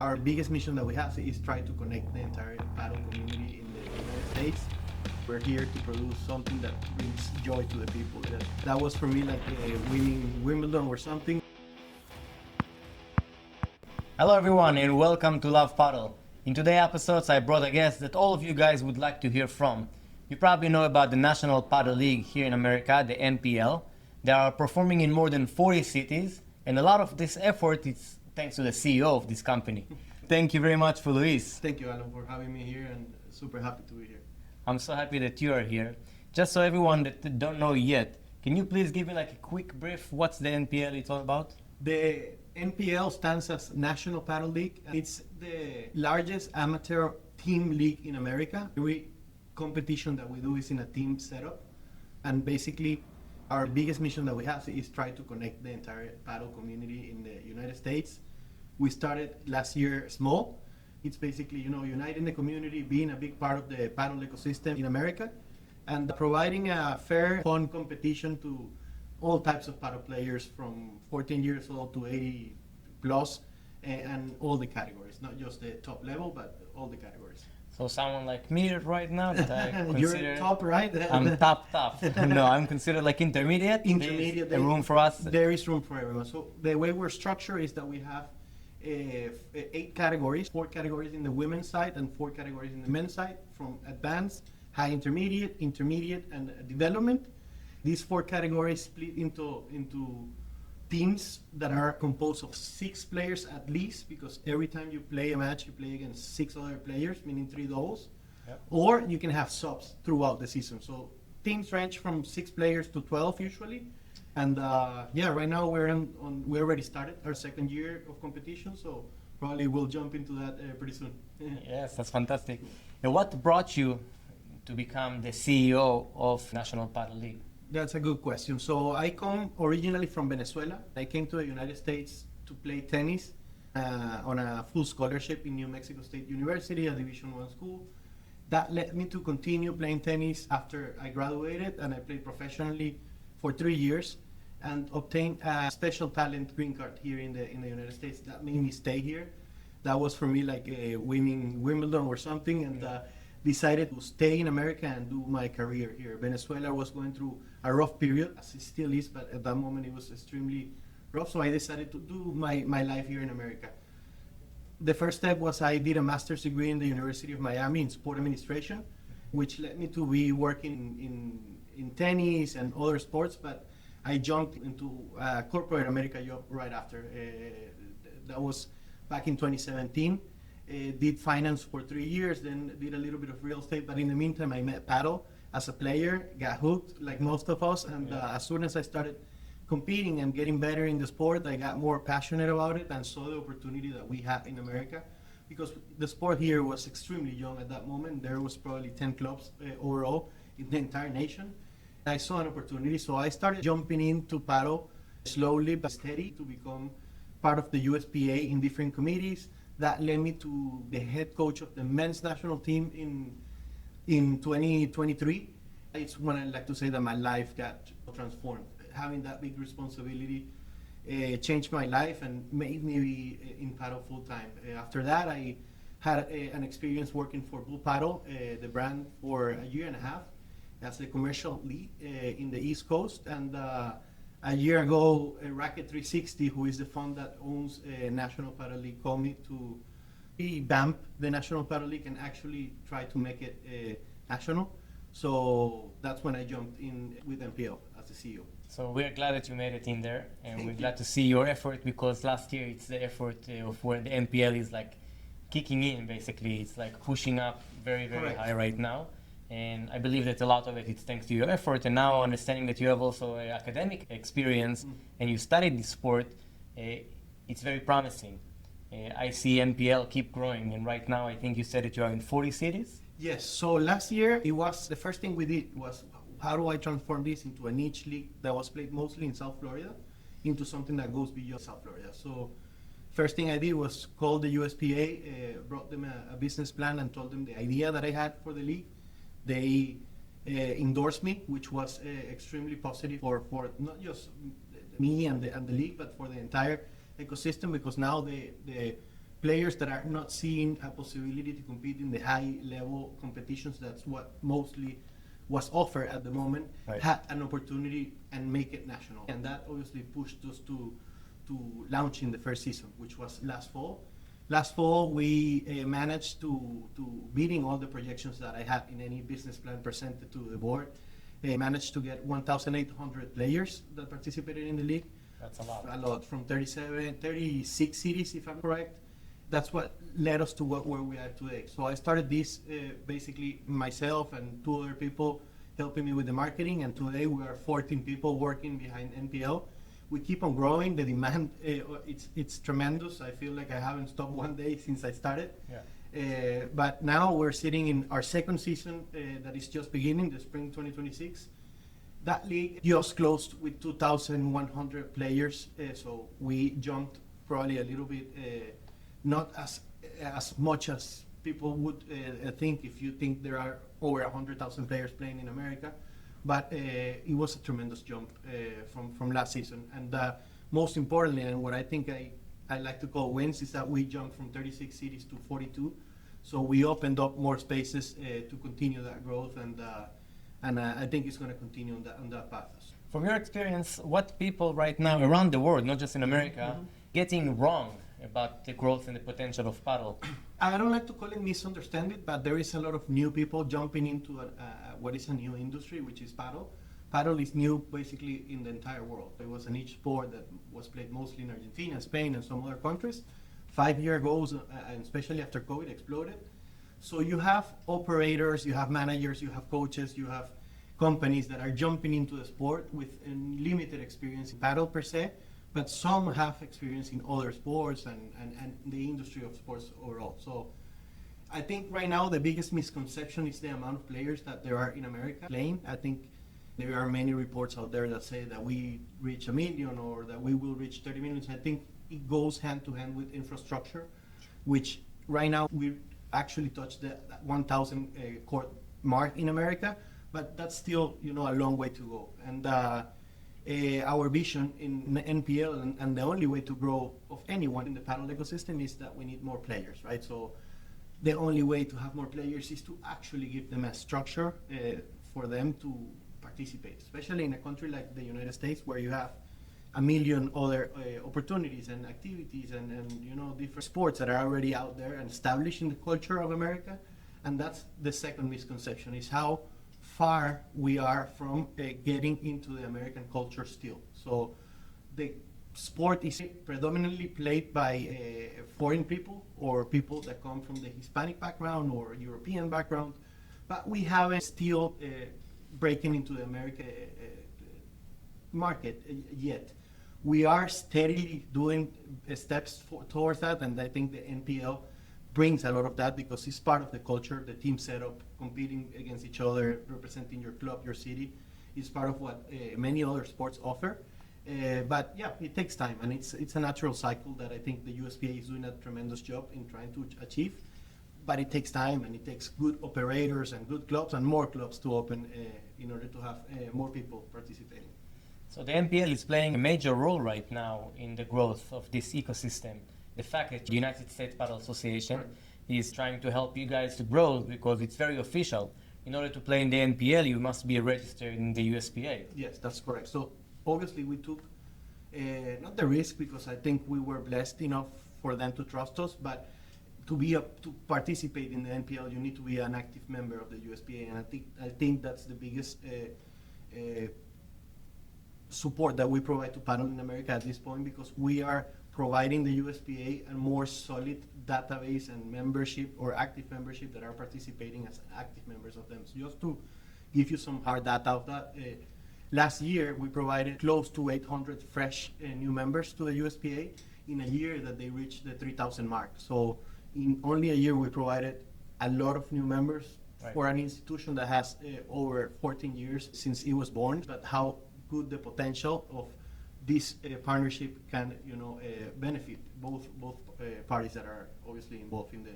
Our biggest mission that we have is try to connect the entire paddle community in the United States. We're here to produce something that brings joy to the people. That was for me like winning Wimbledon or something. Hello everyone and welcome to Love Padel. In today's episodes I brought a guest that all of you guys would like to hear from. You probably know about the National Padel League here in America, the NPL. They are performing in more than 40 cities, and a lot of this effort is thanks to the CEO of this company. Thank you very much for Luis. Thank you, Alan, for having me here, and super happy to be here. I'm so happy that you are here. Just so everyone that don't know yet, can you please give me like a quick brief what's the NPL it's all about? The NPL stands as National Padel League. It's the largest amateur team league in America. Every competition that we do is in a team setup, and basically our biggest mission that we have is try to connect the entire paddle community in the United States. We started last year small. It's basically, uniting the community, being a big part of the paddle ecosystem in America, and providing a fair, fun competition to all types of paddle players from 14 years old to 80 plus, and all the categories, not just the top level, but all the categories. So someone like me right now that I consider... You're top, right? I'm top. No, I'm considered like intermediate. Intermediate. There's room for us. There is room for everyone. So the way we're structured is that we have 8 categories, 4 categories in the women's side and 4 categories in the men's side, from advanced, high intermediate, and development. These 4 categories split into teams that are composed of 6 players at least, because every time you play a match, you play against 6 other players, meaning 3 doubles. Yep. Or you can have subs throughout the season. So teams range from 6 players to 12 usually. And right now we already started our second year of competition, so probably we'll jump into that pretty soon. Yes, that's fantastic. And what brought you to become the CEO of National Padel League? That's a good question. So I come originally from Venezuela. I came to the United States to play tennis on a full scholarship in New Mexico State University, a Division I school. That led me to continue playing tennis after I graduated, and I played professionally for 3 years and obtained a special talent green card here in the United States. That made me stay here. That was for me like winning Wimbledon or something, and decided to stay in America and do my career here. Venezuela was going through a rough period, as it still is, but at that moment it was extremely rough, so I decided to do my life here in America. The first step was I did a master's degree in the University of Miami in sport administration, which led me to be working in tennis and other sports, but I jumped into a corporate America job right after. That was back in 2017. Did finance for 3 years, then did a little bit of real estate, but in the meantime I met paddle as a player, got hooked like most of us, and as soon as I started competing and getting better in the sport, I got more passionate about it and saw the opportunity that we had in America, because the sport here was extremely young at that moment. There was probably 10 clubs overall in the entire nation. I saw an opportunity, so I started jumping into paddle slowly but steady to become part of the USPA in different committees. That led me to the head coach of the men's national team in 2023. It's when I like to say that my life got transformed. Having that big responsibility changed my life and made me be in paddle full time. After that, I had an experience working for Blue Paddle, the brand, for a year and a half as a commercial lead in the East Coast. And a year ago, Racket 360, who is the fund that owns National Padel League, called me to revamp the National Padel League and actually try to make it national. So that's when I jumped in with NPL as the CEO. So we're glad that you made it in there, and we're glad to see your effort, because last year it's the effort of where the NPL is like kicking in, basically. It's like pushing up very, very Correct. high right now. And I believe that a lot of it is thanks to your effort, and now understanding that you have also an academic experience and you studied this sport, it's very promising. I see NPL keep growing, and right now I think you said that you are in 40 cities? Yes, so last year it was, the first thing we did was, how do I transform this into a niche league that was played mostly in South Florida into something that goes beyond South Florida. So first thing I did was call the USPA, brought them a business plan and told them the idea that I had for the league. They endorsed me, which was extremely positive for not just me and the league, but for the entire ecosystem, because now the players that are not seeing a possibility to compete in the high level competitions. That's what mostly was offered at the moment, Right. had an opportunity and make it national. And that obviously pushed us to launch in the first season, which was last fall. Last fall, we managed to beating all the projections that I had in any business plan presented to the board. Managed to get 1,800 players that participated in the league. That's a lot. A lot, from 36 cities, if I'm correct. That's what led us to where we are today. So I started this basically myself and two other people helping me with the marketing, and today we are 14 people working behind NPL. We keep on growing. The demand, it's tremendous. I feel like I haven't stopped one day since I started. Yeah. But now we're sitting in our second season that is just beginning, the spring 2026. That league just closed with 2,100 players, so we jumped probably a little bit, not as much as people would think if you think there are over 100,000 players playing in America, but it was a tremendous jump from last season. And most importantly, and what I think I like to call wins, is that we jumped from 36 cities to 42. So we opened up more spaces to continue that growth, and I think it's going to continue on that path. From your experience, what people right now around the world, not just in America, getting wrong about the growth and the potential of paddle? I don't like to call it misunderstanding, but there is a lot of new people jumping into what is a new industry, which is paddle. Paddle is new basically in the entire world. It was a niche sport that was played mostly in Argentina, Spain, and some other countries. 5 years ago, and especially after COVID, exploded. So you have operators, you have managers, you have coaches, you have companies that are jumping into the sport with limited experience in paddle per se, but some have experience in other sports and the industry of sports overall. So I think right now the biggest misconception is the amount of players that there are in America playing. I think there are many reports out there that say that we reach 1 million or that we will reach 30 million. I think it goes hand to hand with infrastructure, which right now we actually touched the 1,000 court mark in America, but that's still a long way to go. And our vision in NPL and the only way to grow of anyone in the paddle ecosystem is that we need more players, right? So the only way to have more players is to actually give them a structure for them to participate, especially in a country like the United States, where you have 1 million other opportunities and activities and different sports that are already out there and established in the culture of America. And that's the second misconception, is how far we are from getting into the American culture still. So the sport is predominantly played by foreign people or people that come from the Hispanic background or European background, but we haven't still breaking into the American market yet. We are steadily doing steps towards that, and I think the NPL brings a lot of that because it's part of the culture, the team setup, competing against each other, representing your club, your city, is part of what many other sports offer. But yeah, it takes time, and it's a natural cycle that I think the USPA is doing a tremendous job in trying to achieve. But it takes time, and it takes good operators and good clubs and more clubs to open in order to have more people participating. So the NPL is playing a major role right now in the growth of this ecosystem. The fact that the United States Padel Association is trying to help you guys to grow because it's very official. In order to play in the NPL, you must be registered in the USPA. Yes, that's correct. So obviously we took not the risk, because I think we were blessed enough for them to trust us, but to participate in the NPL, you need to be an active member of the USPA, and I think that's the biggest support that we provide to paddle in America at this point, because we are providing the USPA a more solid database and membership or active membership that are participating as active members of them. So just to give you some hard data of that, last year we provided close to 800 fresh new members to the USPA in a year that they reached the 3,000 mark. So in only a year we provided a lot of new members for an institution that has over 14 years since it was born. But how good the potential of this partnership can benefit both parties that are obviously involved in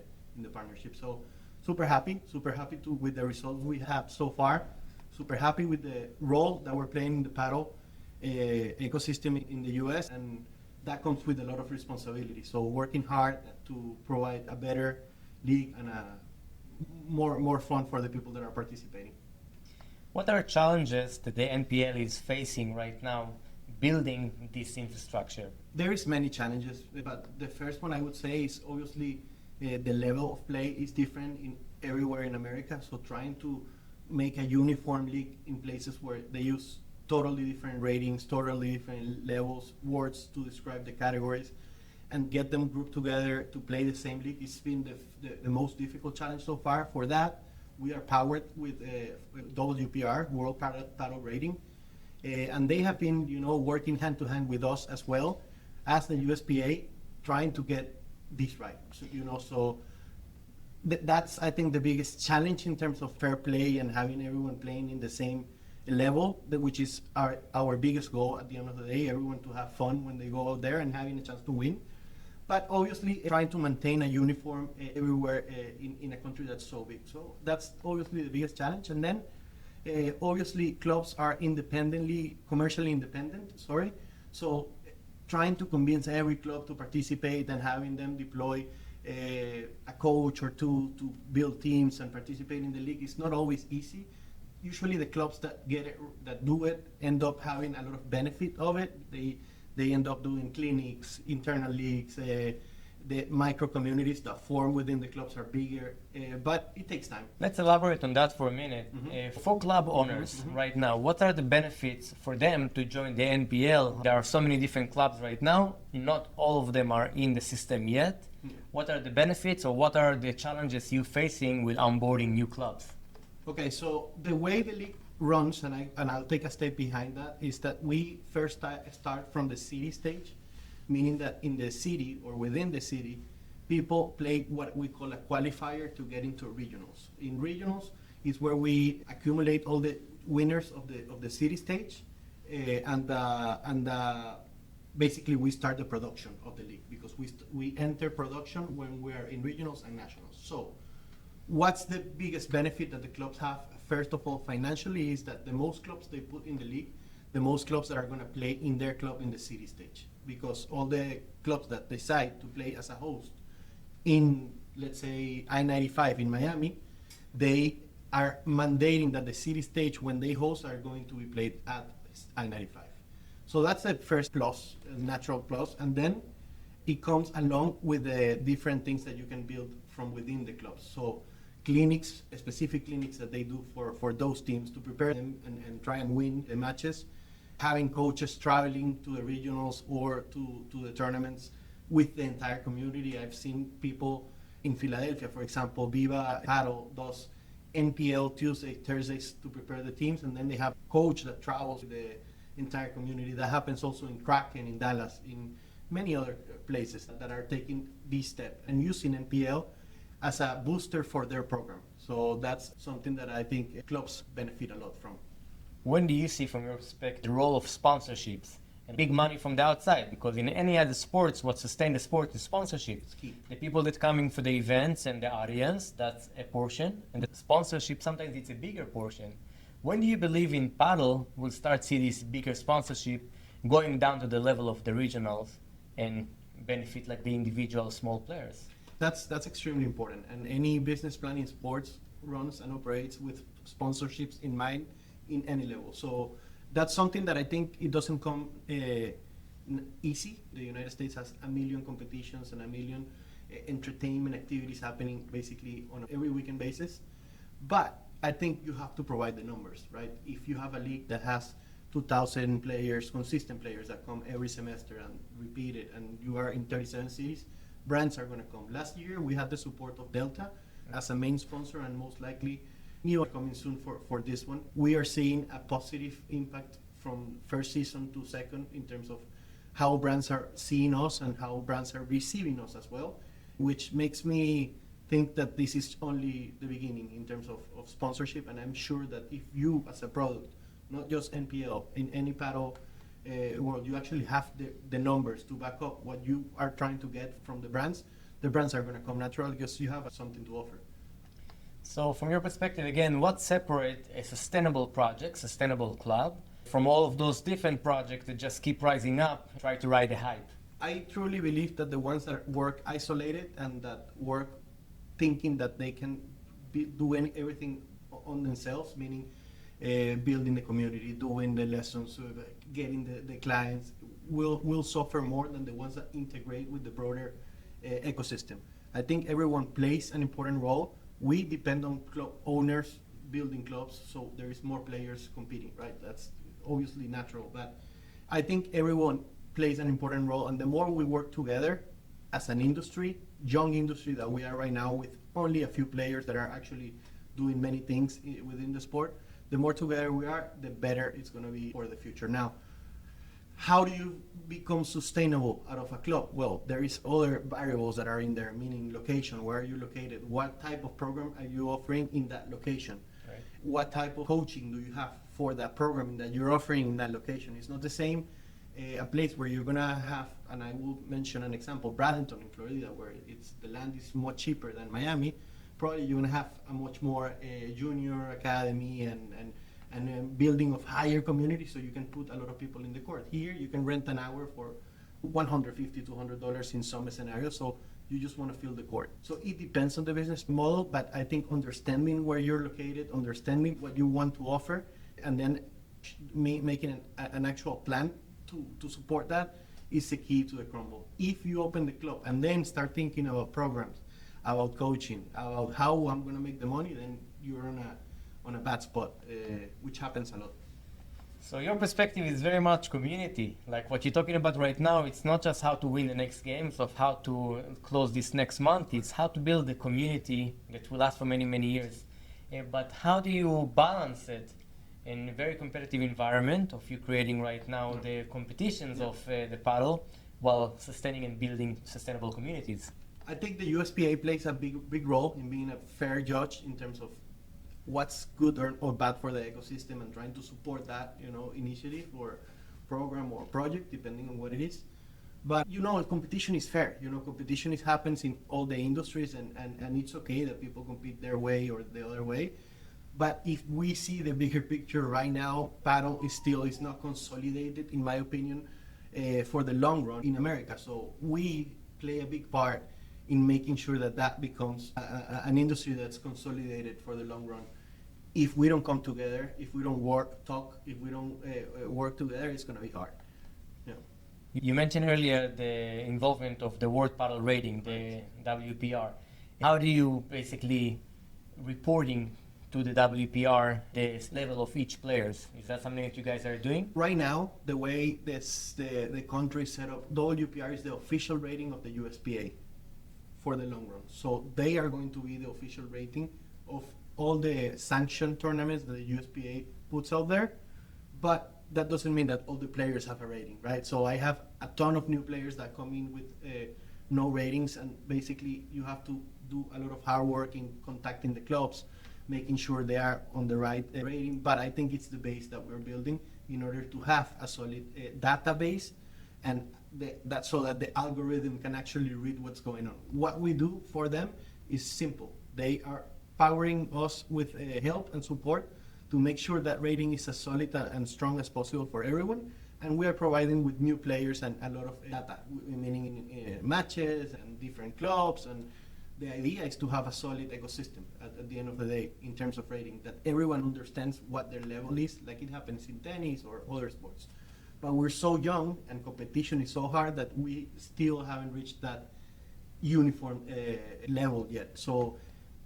the partnership. So super happy with the results we have so far. Super happy with the role that we're playing in the paddle ecosystem in the US, and that comes with a lot of responsibility. So working hard to provide a better league and a more fun for the people that are participating. What are challenges that the NPL is facing right now building this infrastructure? There is many challenges, but the first one I would say is obviously the level of play is different in everywhere in America. So trying to make a uniform league in places where they use totally different ratings, totally different levels, words to describe the categories, and get them grouped together to play the same league has been the most difficult challenge so far. For that, we are powered with WPR, World Padel Rating, and they have been, working hand to hand with us as well as the USPA, trying to get this right. So, that's, I think, the biggest challenge in terms of fair play and having everyone playing in the same level, which is our biggest goal at the end of the day, everyone to have fun when they go out there and having a chance to win. But obviously trying to maintain a uniform everywhere in a country that's so big. So that's obviously the biggest challenge. And then obviously clubs are commercially independent, So trying to convince every club to participate and having them deploy a coach or two to build teams and participate in the league is not always easy. Usually the clubs that do it end up having a lot of benefit of it. They end up doing clinics, internal leagues, the micro communities that form within the clubs are bigger, but it takes time. Let's elaborate on that for a minute. For club owners right now, what are the benefits for them to join the NPL? There are so many different clubs right now. Not all of them are in the system yet. What are the benefits or what are the challenges you're facing with onboarding new clubs? Okay, so the way the league runs, and I'll take a step behind that, is that we first start from the city stage, meaning that in the city or within the city, people play what we call a qualifier to get into regionals. In regionals is where we accumulate all the winners of the city stage, and basically we start the production of the league, because we enter production when we are in regionals and nationals. So what's the biggest benefit that the clubs have? First of all, financially, is that the most clubs they put in the league, the most clubs that are going to play in their club in the city stage. Because all the clubs that decide to play as a host in, let's say, I-95 in Miami, they are mandating that the city stage, when they host, are going to be played at I-95. So that's the first plus, a natural plus. And then it comes along with the different things that you can build from within the clubs. So clinics, specific clinics that they do for those teams to prepare them and try and win the matches. Having coaches traveling to the regionals or to the tournaments with the entire community. I've seen people in Philadelphia, for example, Viva Paddle does NPL Tuesdays, Thursdays to prepare the teams, and then they have a coach that travels with the entire community. That happens also in Kraken, in Dallas, in many other places that are taking this step and using NPL as a booster for their program. So that's something that I think clubs benefit a lot from. When do you see, from your perspective, the role of sponsorships and big money from the outside? Because in any other sports, what sustains the sport is sponsorship. It's key. The people that coming for the events and the audience, that's a portion. And the sponsorship, sometimes it's a bigger portion. When do you believe in paddle will start see this bigger sponsorship going down to the level of the regionals and benefit like the individual small players? That's extremely important. And any business plan in sports runs and operates with sponsorships in mind in any level. So that's something that I think it doesn't come easy. The United States has 1 million competitions and 1 million entertainment activities happening basically on every weekend basis. But I think you have to provide the numbers, right? If you have a league that has 2,000 players, consistent players that come every semester and repeat it, and you are in 37 cities, brands are going to come. Last year, we had the support of Delta as a main sponsor, and most likely New are coming soon for this one. We are seeing a positive impact from first season to second in terms of how brands are seeing us and how brands are receiving us as well, which makes me think that this is only the beginning in terms of sponsorship. And I'm sure that if you, as a product, not just NPL, in any paddle world, you actually have the numbers to back up what you are trying to get from the brands are going to come naturally because you have something to offer. So from your perspective, again, what separates a sustainable project, sustainable club, from all of those different projects that just keep rising up, try to ride the hype? I truly believe that the ones that work isolated and that work thinking that they can everything on themselves, meaning building the community, doing the lessons, getting the clients, will suffer more than the ones that integrate with the broader ecosystem. I think everyone plays an important role. We depend on club owners building clubs, so there is more players competing, right? That's obviously natural, but I think everyone plays an important role, and the more we work together as an industry, young industry that we are right now with only a few players that are actually doing many things within the sport, the more together we are, the better it's going to be for the future. Now, how do you become sustainable out of a club? Well, there is other variables that are in there, meaning location, where are you located, what type of program are you offering in that location, right? What type of coaching do you have for that program that you're offering in that location? It's not the same a place where you're gonna have, and I will mention an example, Bradenton in Florida, where the land is much cheaper than Miami. Probably you're gonna have a much more junior academy and building of higher community, so you can put a lot of people in the court. Here, you can rent an hour for $150, $200 in some scenarios, so you just want to fill the court. So it depends on the business model, but I think understanding where you're located, understanding what you want to offer, and then making an actual plan to support that is the key to the crumble. If you open the club and then start thinking about programs, about coaching, about how I'm going to make the money, then you're on a bad spot, which happens a lot. So your perspective is very much community. Like what you're talking about right now, it's not just how to win the next games of how to close this next month, it's how to build a community that will last for many, many years. But how do you balance it in a very competitive environment of you creating right now the competitions of the paddle while sustaining and building sustainable communities? I think the USPA plays a big role in being a fair judge in terms of what's good or bad for the ecosystem and trying to support that, initiative or program or project, depending on what it is. But, competition is fair. Competition happens in all the industries, and it's okay that people compete their way or the other way. But if we see the bigger picture right now, paddle is not consolidated, in my opinion, for the long run in America. So we play a big part in making sure that becomes an industry that's consolidated for the long run. If we don't come together, if we don't if we don't work together, it's going to be hard. Yeah. You mentioned earlier the involvement of the World Padel Rating, the WPR. How do you basically reporting to the WPR the level of each players? Is that something that you guys are doing? Right now, the way the country is set up, WPR is the official rating of the USPA for the long run. So they are going to be the official rating of all the sanctioned tournaments that the USPA puts out there. But that doesn't mean that all the players have a rating, right? So I have a ton of new players that come in with no ratings, and basically you have to do a lot of hard work in contacting the clubs, making sure they are on the right rating. But I think it's the base that we're building in order to have a solid database, and that so that the algorithm can actually read what's going on. What we do for them is simple. They are powering us with help and support to make sure that rating is as solid and strong as possible for everyone. And we are providing with new players and a lot of data, meaning matches and different clubs. And the idea is to have a solid ecosystem at the end of the day in terms of rating, that everyone understands what their level is, like it happens in tennis or other sports. But we're so young and competition is so hard that we still haven't reached that uniform level yet. So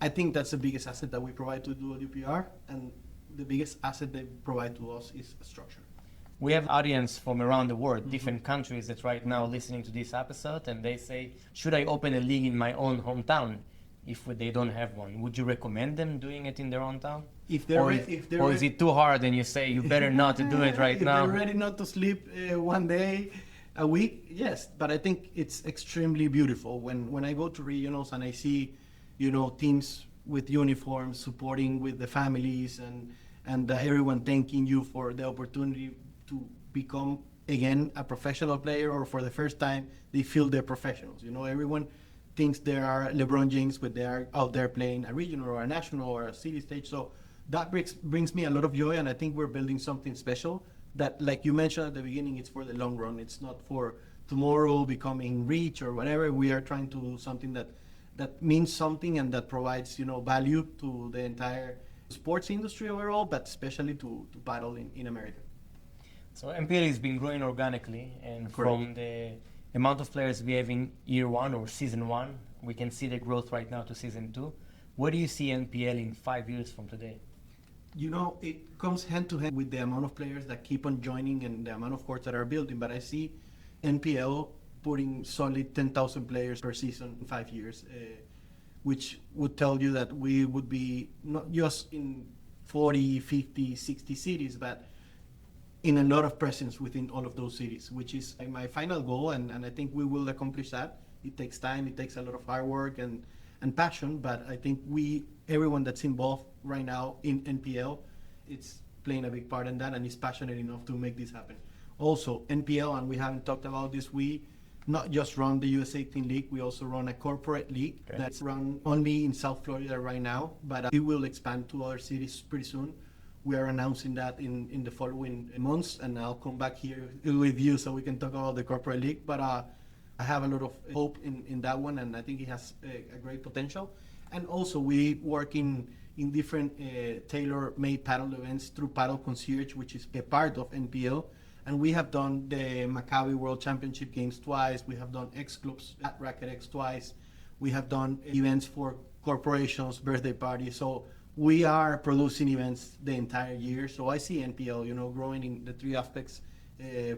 I think that's the biggest asset that we provide to WPR, and the biggest asset they provide to us is structure. We have audience from around the world, different countries that right now listening to this episode, and they say, should I open a league in my own hometown if they don't have one? Would you recommend them doing it in their own town? Or is it too hard and you say you better not to do it right now? If they're ready not to sleep one day a week, yes. But I think it's extremely beautiful when I go to regionals and I see, teams with uniforms supporting with the families and everyone thanking you for the opportunity to become again a professional player, or for the first time they feel they're professionals. Everyone thinks they are LeBron James, but they are out there playing a regional or a national or a city stage. So that brings me a lot of joy, and I think we're building something special that, like you mentioned at the beginning, it's for the long run. It's not for tomorrow becoming rich or whatever. We are trying to do something that means something and that provides, value to the entire sports industry overall, but especially to paddle in America. So NPL has been growing organically, and Correct. from the amount of players we have in year one or season one, we can see the growth right now to season two. Where do you see NPL in 5 years from today? It comes hand to hand with the amount of players that keep on joining and the amount of courts that are building. But I see NPL putting solid 10,000 players per season in 5 years, which would tell you that we would be not just in 40, 50, 60 cities, but in a lot of presence within all of those cities, which is my final goal. And I think we will accomplish that. It takes time, it takes a lot of hard work and passion, but I think everyone that's involved right now in NPL, it's playing a big part in that and is passionate enough to make this happen. Also, NPL, and we haven't talked about this, we not just run the USA Team League, we also run a corporate league that's run only in South Florida right now, but we will expand to other cities pretty soon. We are announcing that in the following months, and I'll come back here with you so we can talk about the corporate league. But I have a lot of hope in that one, and I think it has a great potential. And also, we work in different tailor-made paddle events through Paddle Concierge, which is a part of NPL. And we have done the Maccabi World Championship games twice. We have done X Clubs at Racket X twice. We have done events for corporations, birthday parties. So we are producing events the entire year. So I see NPL, growing in the three aspects.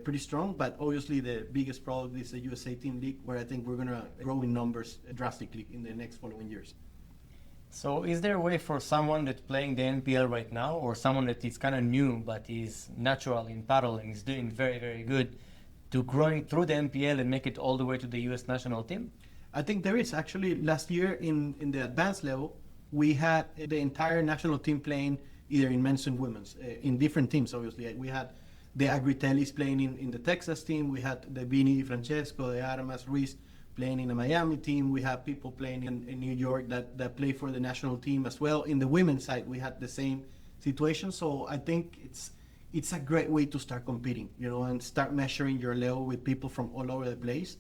Pretty strong, but obviously the biggest product is the USA Team League, where I think we're going to grow in numbers drastically in the next following years. So is there a way for someone that's playing the NPL right now, or someone that is kind of new but is natural in paddle and is doing very, very good, to growing through the NPL and make it all the way to the US national team? I think there is. Actually, last year in the advanced level, we had the entire national team playing either in men's and women's, in different teams, obviously. We had the Agritellis playing in the Texas team. We had the Vini Di Francesco, the Armas Ruiz playing in the Miami team. We have people playing in New York that play for the national team as well. In the women's side, we had the same situation. So I think it's a great way to start competing, and start measuring your level with people from all over the place.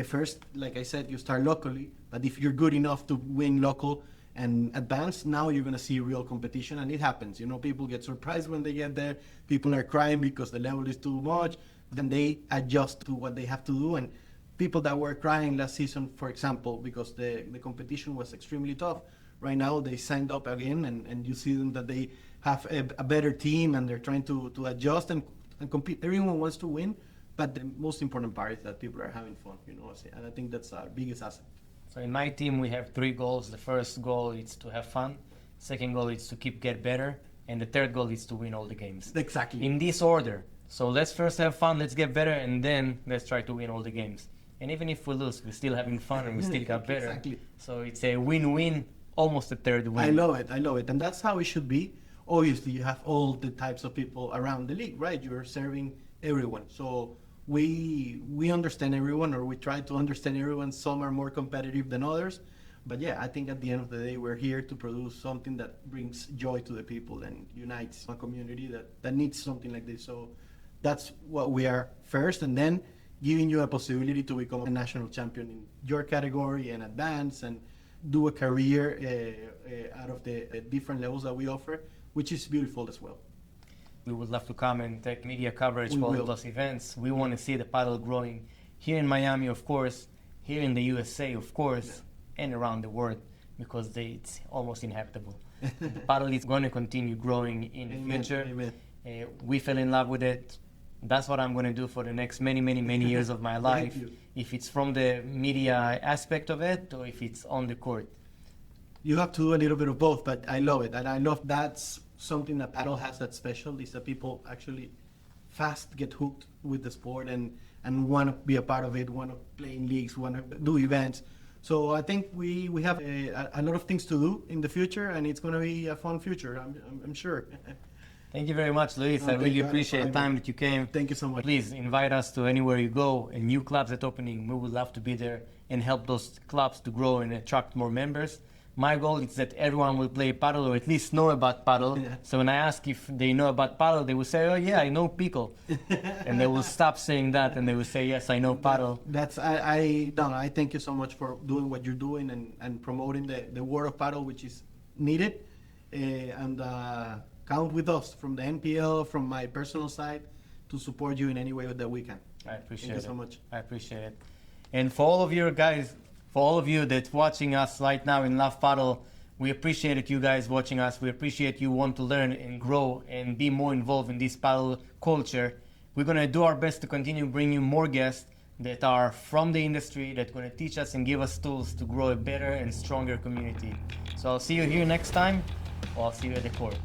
First, like I said, you start locally, but if you're good enough to win local and advance, now you're going to see real competition, and it happens. People get surprised when they get there. People are crying because the level is too much. Then they adjust to what they have to do. And people that were crying last season, for example, because the competition was extremely tough, right now they signed up again, and you see them that they have a better team, and they're trying to adjust and compete. Everyone wants to win, but the most important part is that people are having fun, and I think that's our biggest asset. So in my team, we have 3 goals. The first goal is to have fun. Second goal is to get better. And the third goal is to win all the games. Exactly. In this order. So let's first have fun, let's get better, and then let's try to win all the games. And even if we lose, we're still having fun and we still got better. Exactly. So it's a win-win, almost a third win. I love it. And that's how it should be. Obviously, you have all the types of people around the league, right? You're serving everyone. So we understand everyone, or we try to understand everyone. Some are more competitive than others. But yeah, I think at the end of the day, we're here to produce something that brings joy to the people and unites a community that needs something like this. So that's what we are first, and then giving you a possibility to become a national champion in your category and advance and do a career out of the different levels that we offer, which is beautiful as well. We would love to come and take media coverage for all those events. We want to see the paddle growing here in Miami, of course, here in the USA, of course, and around the world, because it's almost inhabitable. The paddle is going to continue growing in the future. Amen. We fell in love with it. That's what I'm going to do for the next many, many, many years of my life. If it's from the media aspect of it, or if it's on the court. You have to do a little bit of both, but I love it. And I love that's something that paddle has that's special, is that people actually fast get hooked with the sport and want to be a part of it, want to play in leagues, want to do events. So I think we have a lot of things to do in the future, and it's going to be a fun future, I'm sure. Thank you very much, Luis. I really appreciate the time that you came. Thank you so much. Please invite us to anywhere you go, and new clubs at opening. We would love to be there and help those clubs to grow and attract more members. My goal is that everyone will play paddle or at least know about paddle. Yeah. So when I ask if they know about paddle, they will say, "Oh yeah, I know pickle," and they will stop saying that and they will say, "Yes, I know paddle." I thank you so much for doing what you're doing and promoting the word of paddle, which is needed. And count with us from the NPL, from my personal side, to support you in any way that we can. I appreciate Thank it. you so much. I appreciate it. And for all of you guys, for all of you that's watching us right now in Love Paddle, we appreciate it, you guys watching us. We appreciate you want to learn and grow and be more involved in this paddle culture. We're going to do our best to continue bringing you more guests that are from the industry, that are going to teach us and give us tools to grow a better and stronger community. So I'll see you here next time, or I'll see you at the court.